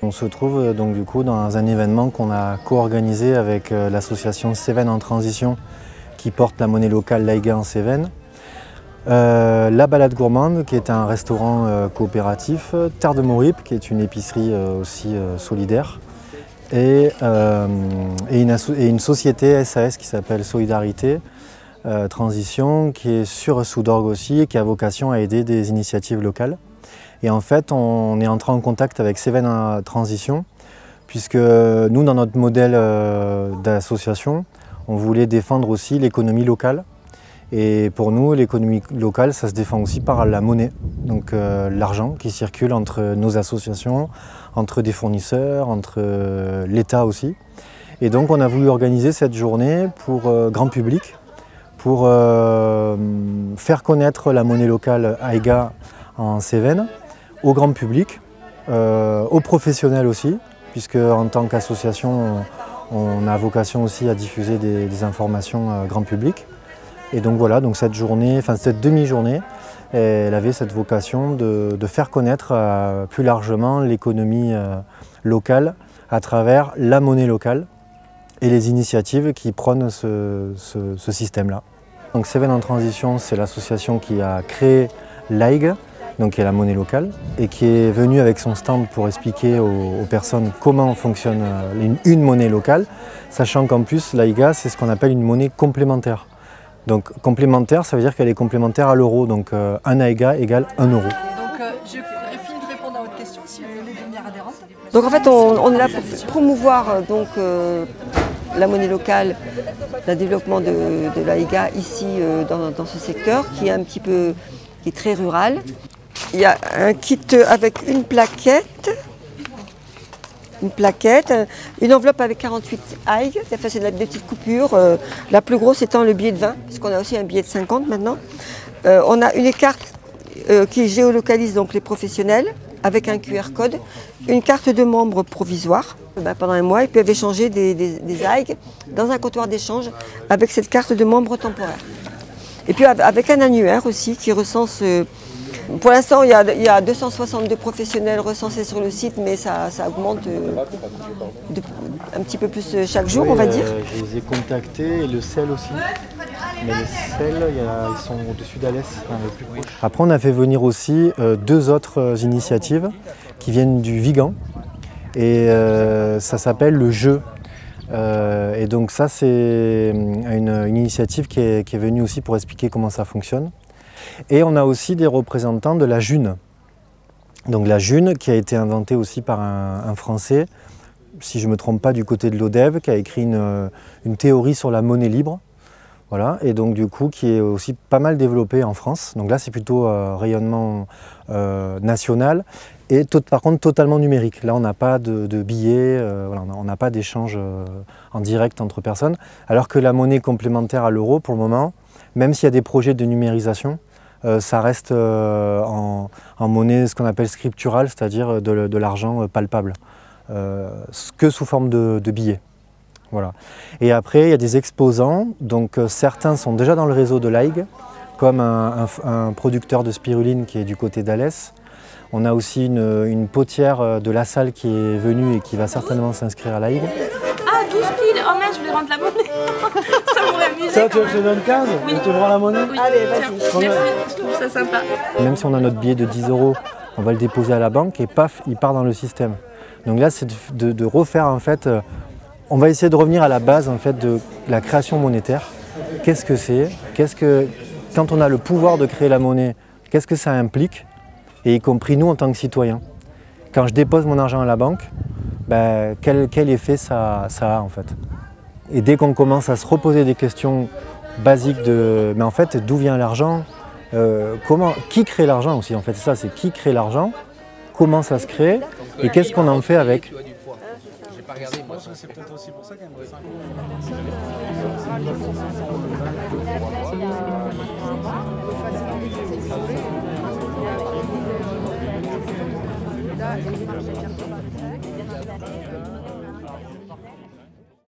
On se trouve donc du coup dans un événement qu'on a co-organisé avec l'association Cévennes en transition qui porte la monnaie locale l'Aiga en Cévennes. La Balade Gourmande qui est un restaurant coopératif, Terre de Maurip qui est une épicerie aussi solidaire et une société SAS qui s'appelle Solidarité Transition qui est sur Soudorgues aussi et qui a vocation à aider des initiatives locales. Et en fait, on est entré en contact avec Cévennes en transition, puisque nous, dans notre modèle d'association, on voulait défendre aussi l'économie locale. Et pour nous, l'économie locale, ça se défend aussi par la monnaie, donc l'argent qui circule entre nos associations, entre des fournisseurs, entre l'État aussi. Et donc, on a voulu organiser cette journée pour grand public, pour faire connaître la monnaie locale Aiga en Cévennes, au grand public, aux professionnels aussi, puisque en tant qu'association, on a vocation aussi à diffuser des informations grand public. Et donc voilà, donc cette journée, enfin cette demi-journée, elle avait cette vocation de faire connaître plus largement l'économie locale à travers la monnaie locale et les initiatives qui prônent ce système-là. Donc Cévennes en transition, c'est l'association qui a créé l'AIG, donc qui est la monnaie locale, et qui est venue avec son stand pour expliquer aux personnes comment fonctionne une monnaie locale, sachant qu'en plus l'AIGA c'est ce qu'on appelle une monnaie complémentaire. Donc complémentaire, ça veut dire qu'elle est complémentaire à l'euro, donc un AIGA égale 1 euro. Donc j'ai fini de répondre à votre question si vous voulez devenir adhérente. Donc en fait on est là pour promouvoir la monnaie locale, le développement de l'AIGA ici dans ce secteur qui est très rural. Il y a un kit avec une plaquette, une enveloppe avec 48 aigues, c'est des petites coupures, la plus grosse étant le billet de 20, parce qu'on a aussi un billet de 50 maintenant. On a une carte qui géolocalise donc les professionnels avec un QR code, une carte de membre provisoire. Pendant un mois, ils peuvent échanger des aigues dans un comptoir d'échange avec cette carte de membre temporaire. Et puis avec un annuaire aussi qui recense. Pour l'instant, il y a 262 professionnels recensés sur le site, mais ça augmente un petit peu plus chaque jour, on va dire. Je les ai contactés et le sel aussi. Mais les sels, ils sont au-dessus d'Alès, le plus proche. Après, on a fait venir aussi deux autres initiatives qui viennent du Vigan. Et ça s'appelle le jeu. Et donc ça, c'est une initiative qui est venue aussi pour expliquer comment ça fonctionne. Et on a aussi des représentants de la June. Donc la June qui a été inventée aussi par un Français, si je ne me trompe pas, du côté de l'ODEV, qui a écrit une théorie sur la monnaie libre. Voilà, et donc du coup qui est aussi pas mal développée en France. Donc là c'est plutôt rayonnement national et par contre totalement numérique. Là on n'a pas de billets, voilà, on n'a pas d'échange en direct entre personnes. Alors que la monnaie complémentaire à l'euro pour le moment, même s'il y a des projets de numérisation, ça reste en monnaie ce qu'on appelle scripturale, c'est-à-dire de l'argent palpable, que sous forme de billets. Voilà. Et après, il y a des exposants, donc certains sont déjà dans le réseau de l'AIG, comme un producteur de spiruline qui est du côté d'Alès. On a aussi une potière de La Salle qui est venue et qui va certainement s'inscrire à l'AIG. Ah, 12 piles. Oh merde, je voulais rendre la monnaie. Ça m'aurait amusé. Ça, tu veux que je te donne 15 Oui. Tu te prends la monnaie? Oui. Allez, vas-y. Merci, je trouve ça sympa. Même si on a notre billet de 10 €, on va le déposer à la banque et paf, il part dans le système. Donc là, c'est de refaire en fait... On va essayer de revenir à la base en fait, de la création monétaire. Qu'est-ce que c'est? Quand on a le pouvoir de créer la monnaie, qu'est-ce que ça implique? Et y compris nous en tant que citoyens. Quand je dépose mon argent à la banque, quel effet ça a en fait? Et dès qu'on commence à se reposer des questions basiques mais en fait d'où vient l'argent? Qui crée l'argent aussi en fait? C'est ça, c'est qui crée l'argent? Comment ça se crée? Et qu'est-ce qu'on en fait avec? Regardez, moi, c'est peut-être aussi pour ça qu'elle me 5 €.